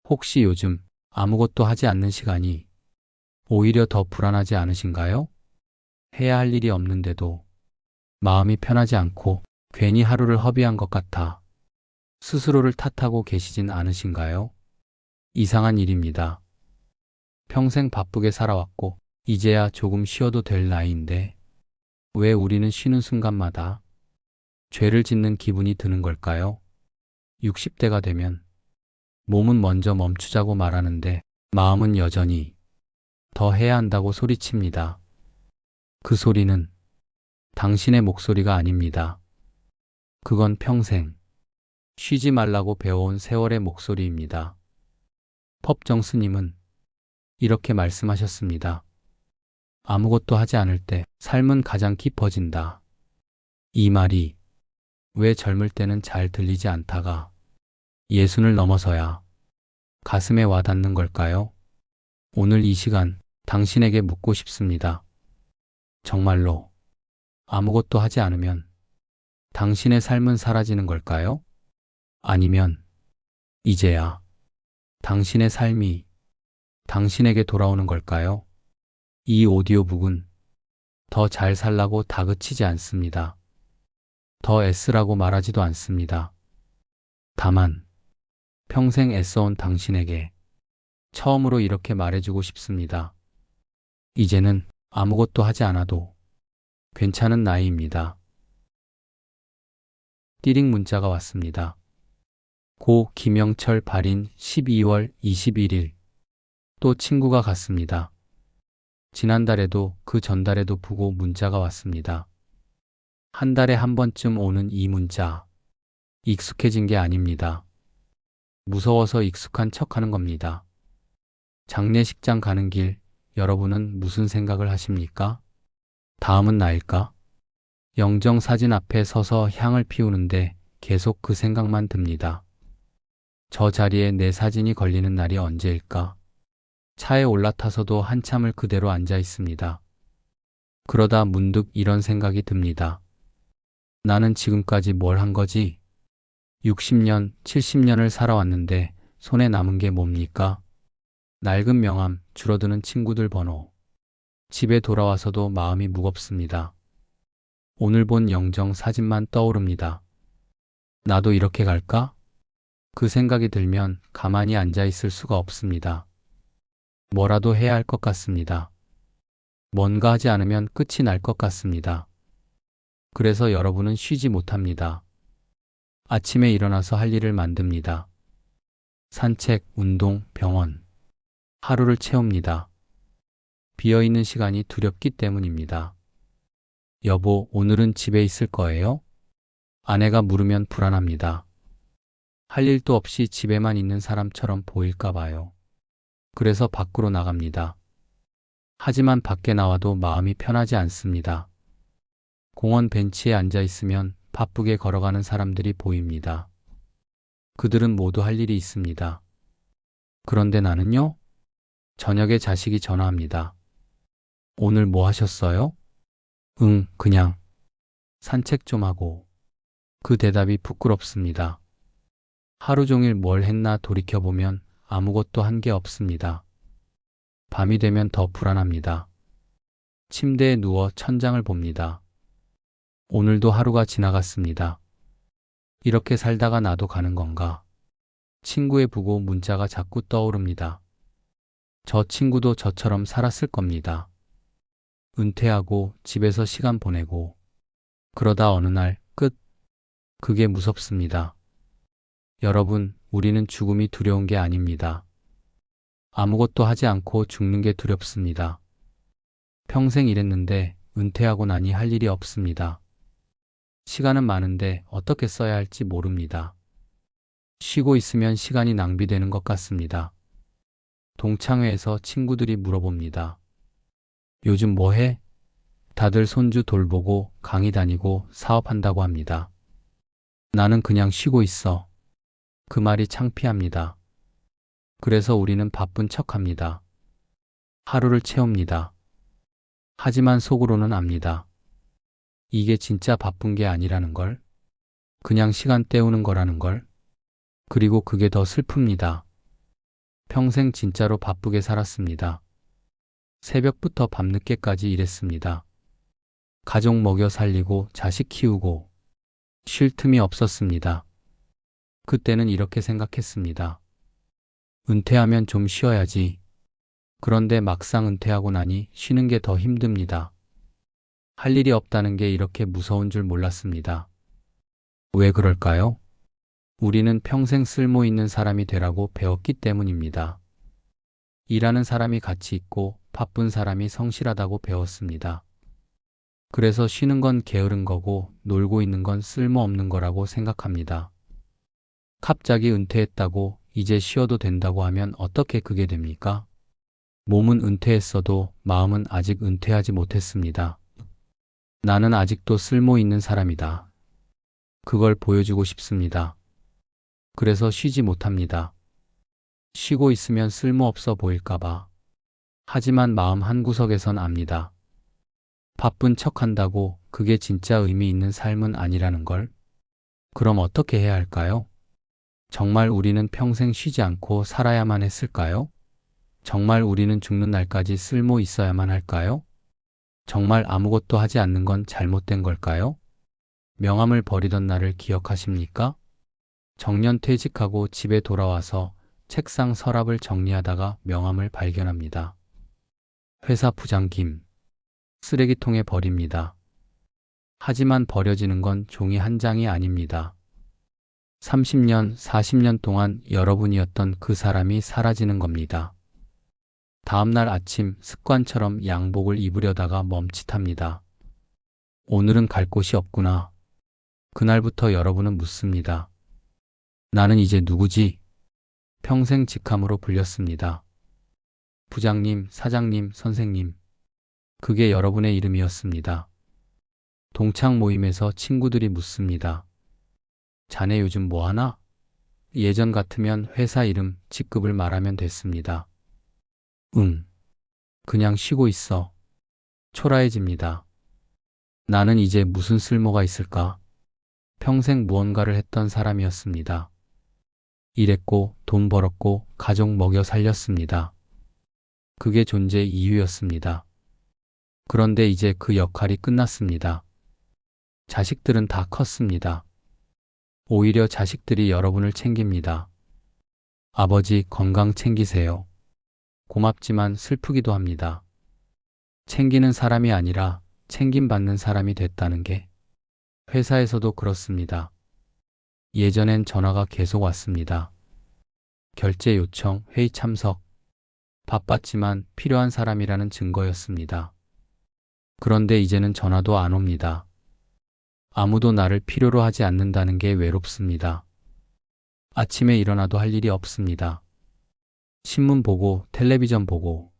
혹시 요즘 아무것도 하지 않는 시간이 오히려 더 불안하지 않으신가요? 해야 할 일이 없는데도 마음이 편하지 않고 괜히 하루를 허비한 것 같아 스스로를 탓하고 계시진 않으신가요? 이상한 일입니다. 평생 바쁘게 살아왔고 이제야 조금 쉬어도 될 나이인데 왜 우리는 쉬는 순간마다 죄를 짓는 기분이 드는 걸까요? 60대가 되면 몸은 먼저 멈추자고 말하는데 마음은 여전히 더 해야 한다고 소리칩니다. 그 소리는 당신의 목소리가 아닙니다. 그건 평생 쉬지 말라고 배워온 세월의 목소리입니다. 펍정 스님은 이렇게 말씀하셨습니다. 아무것도 하지 않을 때 삶은 가장 깊어진다. 이 말이 왜 젊을 때는 잘 들리지 않다가 예순을 넘어서야 가슴에 와닿는 걸까요? 오늘 이 시간 당신에게 묻고 싶습니다. 정말로 아무것도 하지 않으면 당신의 삶은 사라지는 걸까요? 아니면 이제야 당신의 삶이 당신에게 돌아오는 걸까요? 이 오디오북은 더 잘 살라고 다그치지 않습니다. 더 애쓰라고 말하지도 않습니다. 다만 평생 애써온 당신에게 처음으로 이렇게 말해주고 싶습니다. 이제는 아무것도 하지 않아도 괜찮은 나이입니다. 띠링 문자가 왔습니다. 고 김영철 발인 12월 21일. 또 친구가 갔습니다. 지난달에도 그 전달에도 보고 문자가 왔습니다. 한 달에 한 번쯤 오는 이 문자. 익숙해진 게 아닙니다. 무서워서 익숙한 척하는 겁니다. 장례식장 가는 길, 여러분은 무슨 생각을 하십니까? 다음은 나일까? 영정 사진 앞에 서서 향을 피우는데 계속 그 생각만 듭니다. 저 자리에 내 사진이 걸리는 날이 언제일까? 차에 올라타서도 한참을 그대로 앉아 있습니다. 그러다 문득 이런 생각이 듭니다. 나는 지금까지 뭘 한 거지? 60년, 70년을 살아왔는데 손에 남은 게 뭡니까? 낡은 명함, 줄어드는 친구들 번호. 집에 돌아와서도 마음이 무겁습니다. 오늘 본 영정 사진만 떠오릅니다. 나도 이렇게 갈까? 그 생각이 들면 가만히 앉아 있을 수가 없습니다. 뭐라도 해야 할 것 같습니다. 뭔가 하지 않으면 끝이 날 것 같습니다. 그래서 여러분은 쉬지 못합니다. 아침에 일어나서 할 일을 만듭니다. 산책, 운동, 병원. 하루를 채웁니다. 비어있는 시간이 두렵기 때문입니다. 여보, 오늘은 집에 있을 거예요? 아내가 물으면 불안합니다. 할 일도 없이 집에만 있는 사람처럼 보일까 봐요. 그래서 밖으로 나갑니다. 하지만 밖에 나와도 마음이 편하지 않습니다. 공원 벤치에 앉아 있으면 바쁘게 걸어가는 사람들이 보입니다. 그들은 모두 할 일이 있습니다. 그런데 나는요? 저녁에 자식이 전화합니다. 오늘 뭐 하셨어요? 응, 그냥 산책 좀 하고. 그 대답이 부끄럽습니다. 하루 종일 뭘 했나 돌이켜보면 아무것도 한 게 없습니다. 밤이 되면 더 불안합니다. 침대에 누워 천장을 봅니다. 오늘도 하루가 지나갔습니다. 이렇게 살다가 나도 가는 건가? 친구의 부고 문자가 자꾸 떠오릅니다. 저 친구도 저처럼 살았을 겁니다. 은퇴하고 집에서 시간 보내고 그러다 어느 날 끝. 그게 무섭습니다. 여러분, 우리는 죽음이 두려운 게 아닙니다. 아무것도 하지 않고 죽는 게 두렵습니다. 평생 일했는데 은퇴하고 나니 할 일이 없습니다. 시간은 많은데 어떻게 써야 할지 모릅니다. 쉬고 있으면 시간이 낭비되는 것 같습니다. 동창회에서 친구들이 물어봅니다. 요즘 뭐 해? 다들 손주 돌보고 강의 다니고 사업한다고 합니다. 나는 그냥 쉬고 있어. 그 말이 창피합니다. 그래서 우리는 바쁜 척합니다. 하루를 채웁니다. 하지만 속으로는 압니다. 이게 진짜 바쁜 게 아니라는 걸. 그냥 시간 때우는 거라는 걸. 그리고 그게 더 슬픕니다. 평생 진짜로 바쁘게 살았습니다. 새벽부터 밤늦게까지 일했습니다. 가족 먹여 살리고 자식 키우고 쉴 틈이 없었습니다. 그때는 이렇게 생각했습니다. 은퇴하면 좀 쉬어야지. 그런데 막상 은퇴하고 나니 쉬는 게 더 힘듭니다. 할 일이 없다는 게 이렇게 무서운 줄 몰랐습니다. 왜 그럴까요? 우리는 평생 쓸모 있는 사람이 되라고 배웠기 때문입니다. 일하는 사람이 가치 있고 바쁜 사람이 성실하다고 배웠습니다. 그래서 쉬는 건 게으른 거고 놀고 있는 건 쓸모없는 거라고 생각합니다. 갑자기 은퇴했다고 이제 쉬어도 된다고 하면 어떻게 그게 됩니까? 몸은 은퇴했어도 마음은 아직 은퇴하지 못했습니다. 나는 아직도 쓸모 있는 사람이다. 그걸 보여주고 싶습니다. 그래서 쉬지 못합니다. 쉬고 있으면 쓸모없어 보일까봐. 하지만 마음 한구석에선 압니다. 바쁜 척 한다고 그게 진짜 의미 있는 삶은 아니라는 걸. 그럼 어떻게 해야 할까요? 정말 우리는 평생 쉬지 않고 살아야만 했을까요? 정말 우리는 죽는 날까지 쓸모 있어야만 할까요? 정말 아무것도 하지 않는 건 잘못된 걸까요? 명함을 버리던 날을 기억하십니까? 정년 퇴직하고 집에 돌아와서 책상 서랍을 정리하다가 명함을 발견합니다. 회사 부장 김. 쓰레기통에 버립니다. 하지만 버려지는 건 종이 한 장이 아닙니다. 30년, 40년 동안 여러분이었던 그 사람이 사라지는 겁니다. 다음날 아침 습관처럼 양복을 입으려다가 멈칫합니다. 오늘은 갈 곳이 없구나. 그날부터 여러분은 묻습니다. 나는 이제 누구지? 평생 직함으로 불렸습니다. 부장님, 사장님, 선생님. 그게 여러분의 이름이었습니다. 동창 모임에서 친구들이 묻습니다. 자네 요즘 뭐 하나? 예전 같으면 회사 이름, 직급을 말하면 됐습니다. 응. 그냥 쉬고 있어. 초라해집니다. 나는 이제 무슨 쓸모가 있을까? 평생 무언가를 했던 사람이었습니다. 일했고 돈 벌었고 가족 먹여 살렸습니다. 그게 존재의 이유였습니다. 그런데 이제 그 역할이 끝났습니다. 자식들은 다 컸습니다. 오히려 자식들이 여러분을 챙깁니다. 아버지 건강 챙기세요. 고맙지만 슬프기도 합니다. 챙기는 사람이 아니라 챙김받는 사람이 됐다는 게. 회사에서도 그렇습니다. 예전엔 전화가 계속 왔습니다. 결제 요청, 회의 참석. 바빴지만 필요한 사람이라는 증거였습니다. 그런데 이제는 전화도 안 옵니다. 아무도 나를 필요로 하지 않는다는 게 외롭습니다. 아침에 일어나도 할 일이 없습니다. 신문 보고 텔레비전 보고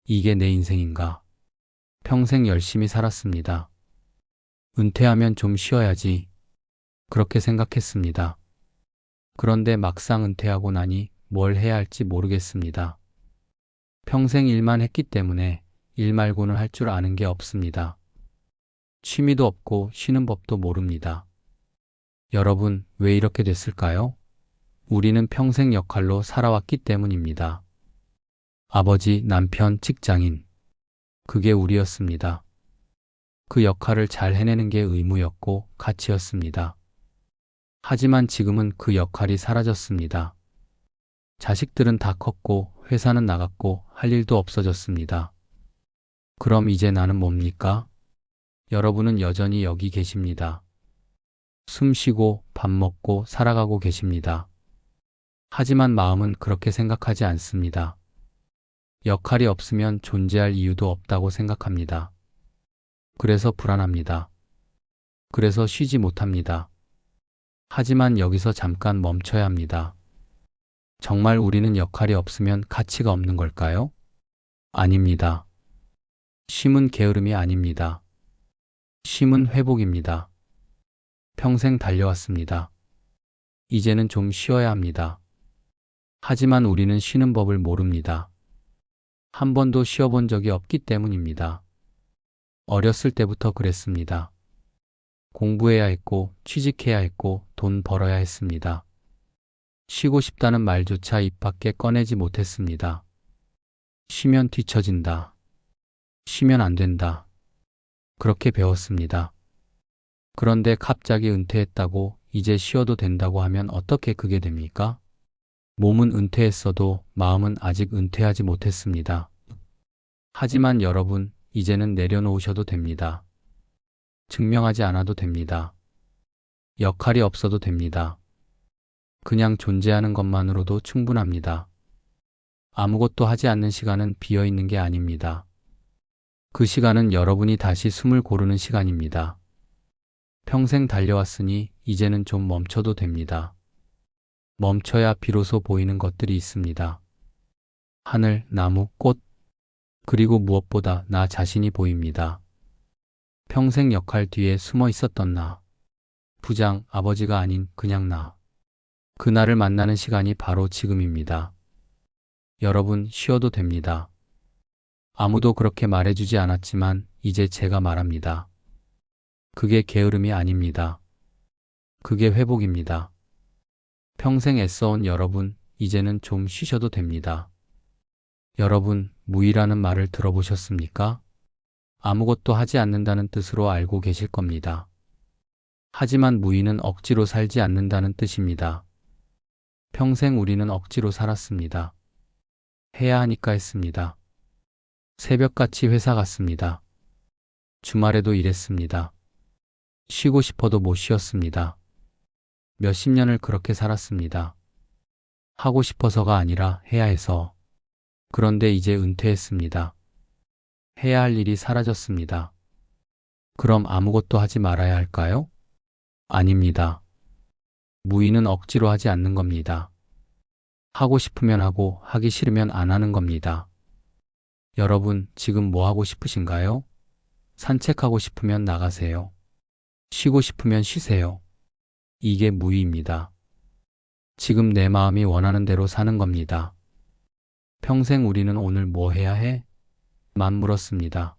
이게 내 인생인가? 평생 열심히 살았습니다. 은퇴하면 좀 쉬어야지. 그렇게 생각했습니다. 그런데 막상 은퇴하고 나니 뭘 해야 할지 모르겠습니다. 평생 일만 했기 때문에 일 말고는 할 줄 아는 게 없습니다. 취미도 없고 쉬는 법도 모릅니다. 여러분, 왜 이렇게 됐을까요? 우리는 평생 역할로 살아왔기 때문입니다. 아버지, 남편, 직장인. 그게 우리였습니다. 그 역할을 잘 해내는 게 의무였고 가치였습니다. 하지만 지금은 그 역할이 사라졌습니다. 자식들은 다 컸고 회사는 나갔고 할 일도 없어졌습니다. 그럼 이제 나는 뭡니까? 여러분은 여전히 여기 계십니다. 숨 쉬고 밥 먹고 살아가고 계십니다. 하지만 마음은 그렇게 생각하지 않습니다. 역할이 없으면 존재할 이유도 없다고 생각합니다. 그래서 불안합니다. 그래서 쉬지 못합니다. 하지만 여기서 잠깐 멈춰야 합니다. 정말 우리는 역할이 없으면 가치가 없는 걸까요? 아닙니다. 쉼은 게으름이 아닙니다. 쉼은 회복입니다. 평생 달려왔습니다. 이제는 좀 쉬어야 합니다. 하지만 우리는 쉬는 법을 모릅니다. 한 번도 쉬어본 적이 없기 때문입니다. 어렸을 때부터 그랬습니다. 공부해야 했고 취직해야 했고 돈 벌어야 했습니다. 쉬고 싶다는 말조차 입 밖에 꺼내지 못했습니다. 쉬면 뒤처진다. 쉬면 안 된다. 그렇게 배웠습니다. 그런데 갑자기 은퇴했다고 이제 쉬어도 된다고 하면 어떻게 그게 됩니까? 몸은 은퇴했어도 마음은 아직 은퇴하지 못했습니다. 하지만 여러분, 이제는 내려놓으셔도 됩니다. 증명하지 않아도 됩니다. 역할이 없어도 됩니다. 그냥 존재하는 것만으로도 충분합니다. 아무것도 하지 않는 시간은 비어 있는 게 아닙니다. 그 시간은 여러분이 다시 숨을 고르는 시간입니다. 평생 달려왔으니 이제는 좀 멈춰도 됩니다. 멈춰야 비로소 보이는 것들이 있습니다. 하늘, 나무, 꽃, 그리고 무엇보다 나 자신이 보입니다. 평생 역할 뒤에 숨어 있었던 나. 부장, 아버지가 아닌 그냥 나. 그날을 만나는 시간이 바로 지금입니다. 여러분, 쉬어도 됩니다. 아무도 그렇게 말해주지 않았지만 이제 제가 말합니다. 그게 게으름이 아닙니다. 그게 회복입니다. 평생 애써온 여러분, 이제는 좀 쉬셔도 됩니다. 여러분, 무의라는 말을 들어보셨습니까? 아무것도 하지 않는다는 뜻으로 알고 계실 겁니다. 하지만 무의는 억지로 살지 않는다는 뜻입니다. 평생 우리는 억지로 살았습니다. 해야 하니까 했습니다. 새벽같이 회사 갔습니다. 주말에도 일했습니다. 쉬고 싶어도 못 쉬었습니다. 몇십 년을 그렇게 살았습니다. 하고 싶어서가 아니라 해야 해서. 그런데 이제 은퇴했습니다. 해야 할 일이 사라졌습니다. 그럼 아무것도 하지 말아야 할까요? 아닙니다. 무의는 억지로 하지 않는 겁니다. 하고 싶으면 하고 하기 싫으면 안 하는 겁니다. 여러분, 지금 뭐 하고 싶으신가요? 산책하고 싶으면 나가세요. 쉬고 싶으면 쉬세요. 이게 무의입니다. 지금 내 마음이 원하는 대로 사는 겁니다. 평생 우리는 오늘 뭐 해야 해? 만 물었습니다.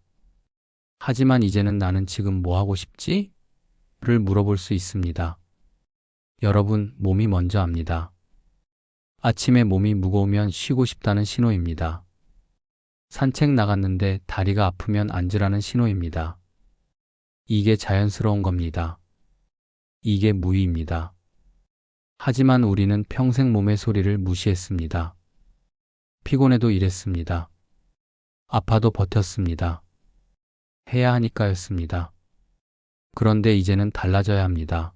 하지만 이제는 나는 지금 뭐 하고 싶지? 를 물어볼 수 있습니다. 여러분, 몸이 먼저 압니다. 아침에 몸이 무거우면 쉬고 싶다는 신호입니다. 산책 나갔는데 다리가 아프면 앉으라는 신호입니다. 이게 자연스러운 겁니다. 이게 무의입니다. 하지만 우리는 평생 몸의 소리를 무시했습니다. 피곤해도 일했습니다. 아파도 버텼습니다. 해야 하니까였습니다. 그런데 이제는 달라져야 합니다.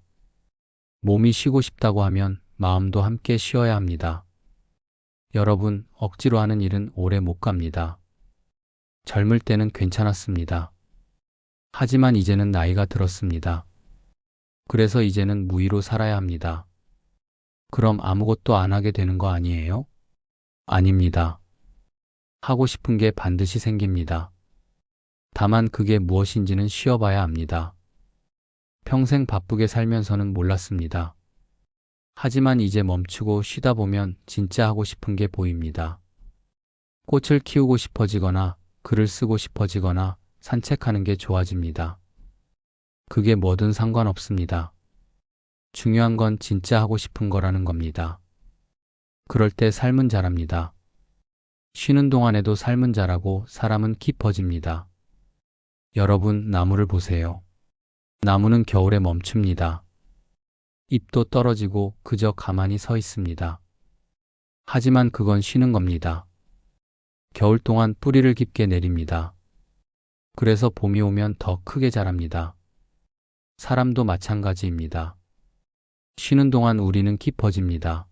몸이 쉬고 싶다고 하면 마음도 함께 쉬어야 합니다. 여러분, 억지로 하는 일은 오래 못 갑니다. 젊을 때는 괜찮았습니다. 하지만 이제는 나이가 들었습니다. 그래서 이제는 무의로 살아야 합니다. 그럼 아무것도 안 하게 되는 거 아니에요? 아닙니다. 하고 싶은 게 반드시 생깁니다. 다만 그게 무엇인지는 쉬어봐야 합니다. 평생 바쁘게 살면서는 몰랐습니다. 하지만 이제 멈추고 쉬다 보면 진짜 하고 싶은 게 보입니다. 꽃을 키우고 싶어지거나 글을 쓰고 싶어지거나 산책하는 게 좋아집니다. 그게 뭐든 상관없습니다. 중요한 건 진짜 하고 싶은 거라는 겁니다. 그럴 때 삶은 자랍니다. 쉬는 동안에도 삶은 자라고 사람은 깊어집니다. 여러분, 나무를 보세요. 나무는 겨울에 멈춥니다. 잎도 떨어지고 그저 가만히 서 있습니다. 하지만 그건 쉬는 겁니다. 겨울 동안 뿌리를 깊게 내립니다. 그래서 봄이 오면 더 크게 자랍니다. 사람도 마찬가지입니다. 쉬는 동안 우리는 깊어집니다.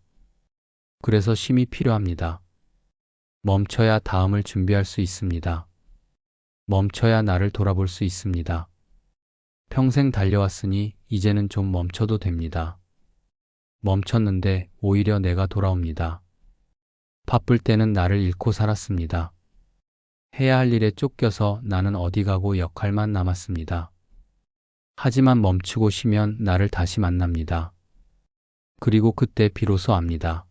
그래서 쉼이 필요합니다. 멈춰야 다음을 준비할 수 있습니다. 멈춰야 나를 돌아볼 수 있습니다. 평생 달려왔으니 이제는 좀 멈춰도 됩니다. 멈췄는데 오히려 내가 돌아옵니다. 바쁠 때는 나를 잃고 살았습니다. 해야 할 일에 쫓겨서 나는 어디 가고 역할만 남았습니다. 하지만 멈추고 쉬면 나를 다시 만납니다. 그리고 그때 비로소 압니다.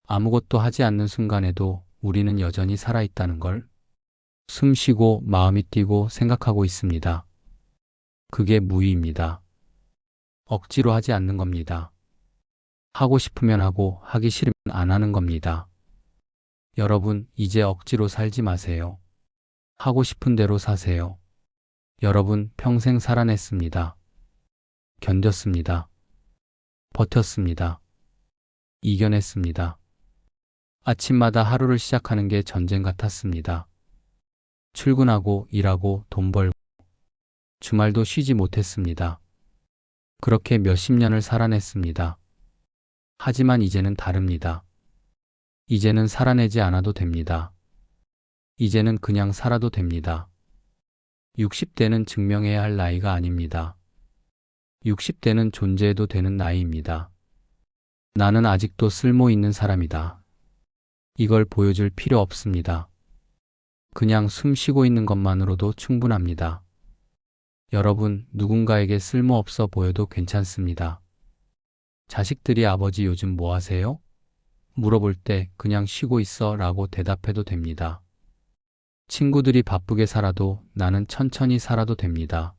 아무것도 하지 않는 순간에도 우리는 여전히 살아있다는 걸. 숨 쉬고 마음이 뛰고 생각하고 있습니다. 그게 무의입니다. 억지로 하지 않는 겁니다. 하고 싶으면 하고 하기 싫으면 안 하는 겁니다. 여러분, 이제 억지로 살지 마세요. 하고 싶은 대로 사세요. 여러분, 평생 살아냈습니다. 견뎠습니다. 버텼습니다. 이겨냈습니다. 아침마다 하루를 시작하는 게 전쟁 같았습니다. 출근하고 일하고 돈 벌고 주말도 쉬지 못했습니다. 그렇게 몇십 년을 살아냈습니다. 하지만 이제는 다릅니다. 이제는 살아내지 않아도 됩니다. 이제는 그냥 살아도 됩니다. 60대는 증명해야 할 나이가 아닙니다. 60대는 존재해도 되는 나이입니다. 나는 아직도 쓸모 있는 사람이다. 이걸 보여줄 필요 없습니다. 그냥 숨 쉬고 있는 것만으로도 충분합니다. 여러분, 누군가에게 쓸모없어 보여도 괜찮습니다. 자식들이 아버지 요즘 뭐 하세요? 물어볼 때 그냥 쉬고 있어 라고 대답해도 됩니다. 친구들이 바쁘게 살아도 나는 천천히 살아도 됩니다.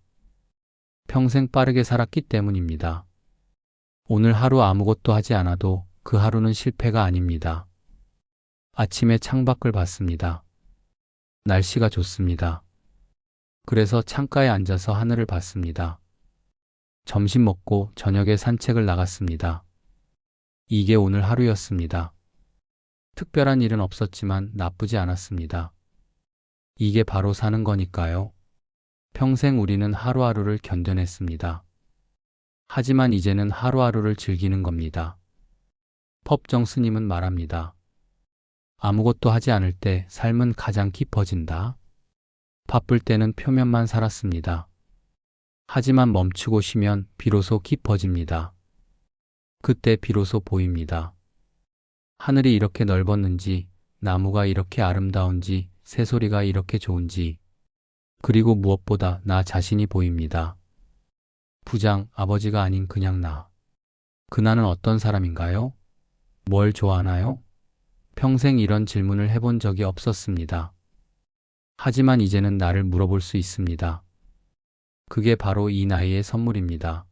평생 빠르게 살았기 때문입니다. 오늘 하루 아무것도 하지 않아도 그 하루는 실패가 아닙니다. 아침에 창밖을 봤습니다. 날씨가 좋습니다. 그래서 창가에 앉아서 하늘을 봤습니다. 점심 먹고 저녁에 산책을 나갔습니다. 이게 오늘 하루였습니다. 특별한 일은 없었지만 나쁘지 않았습니다. 이게 바로 사는 거니까요. 평생 우리는 하루하루를 견뎌냈습니다. 하지만 이제는 하루하루를 즐기는 겁니다. 법정 스님은 말합니다. 아무것도 하지 않을 때 삶은 가장 깊어진다. 바쁠 때는 표면만 살았습니다. 하지만 멈추고 쉬면 비로소 깊어집니다. 그때 비로소 보입니다. 하늘이 이렇게 넓었는지, 나무가 이렇게 아름다운지, 새소리가 이렇게 좋은지, 그리고 무엇보다 나 자신이 보입니다. 부장, 아버지가 아닌 그냥 나. 그 나는 어떤 사람인가요? 뭘 좋아하나요? 평생 이런 질문을 해본 적이 없었습니다. 하지만 이제는 나를 물어볼 수 있습니다. 그게 바로 이 나이의 선물입니다.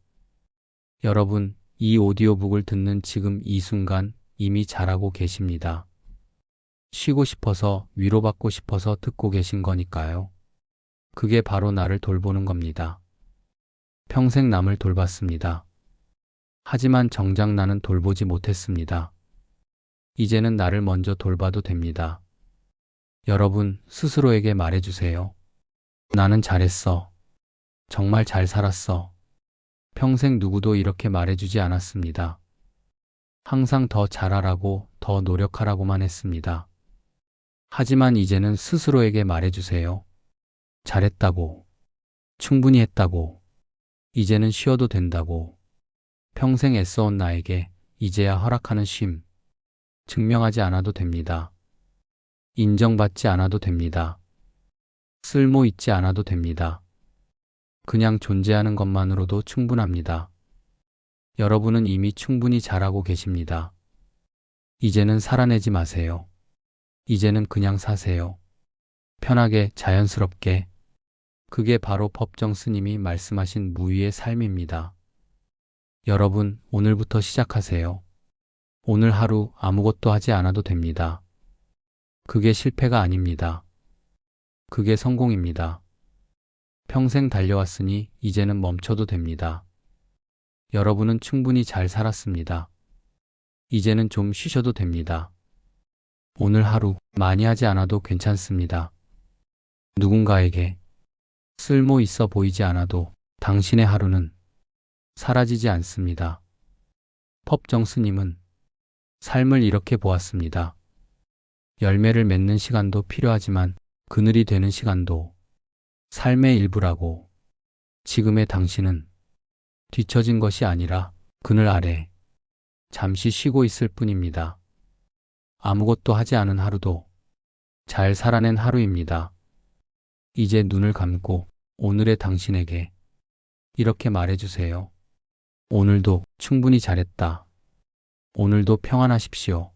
여러분, 이 오디오북을 듣는 지금 이 순간 이미 잘하고 계십니다. 쉬고 싶어서, 위로받고 싶어서 듣고 계신 거니까요. 그게 바로 나를 돌보는 겁니다. 평생 남을 돌봤습니다. 하지만 정작 나는 돌보지 못했습니다. 이제는 나를 먼저 돌봐도 됩니다. 여러분, 스스로에게 말해주세요. 나는 잘했어. 정말 잘 살았어. 평생 누구도 이렇게 말해주지 않았습니다. 항상 더 잘하라고, 더 노력하라고만 했습니다. 하지만 이제는 스스로에게 말해주세요. 잘했다고. 충분히 했다고. 이제는 쉬어도 된다고. 평생 애써온 나에게 이제야 허락하는 쉼. 증명하지 않아도 됩니다. 인정받지 않아도 됩니다. 쓸모 있지 않아도 됩니다. 그냥 존재하는 것만으로도 충분합니다. 여러분은 이미 충분히 잘하고 계십니다. 이제는 살아내지 마세요. 이제는 그냥 사세요. 편하게, 자연스럽게. 그게 바로 법정 스님이 말씀하신 무위의 삶입니다. 여러분, 오늘부터 시작하세요. 오늘 하루 아무것도 하지 않아도 됩니다. 그게 실패가 아닙니다. 그게 성공입니다. 평생 달려왔으니 이제는 멈춰도 됩니다. 여러분은 충분히 잘 살았습니다. 이제는 좀 쉬셔도 됩니다. 오늘 하루 많이 하지 않아도 괜찮습니다. 누군가에게 쓸모 있어 보이지 않아도 당신의 하루는 사라지지 않습니다. 법정 스님은 삶을 이렇게 보았습니다. 열매를 맺는 시간도 필요하지만 그늘이 되는 시간도 삶의 일부라고. 지금의 당신은 뒤처진 것이 아니라 그늘 아래 잠시 쉬고 있을 뿐입니다. 아무것도 하지 않은 하루도 잘 살아낸 하루입니다. 이제 눈을 감고 오늘의 당신에게 이렇게 말해주세요. 오늘도 충분히 잘했다. 오늘도 평안하십시오.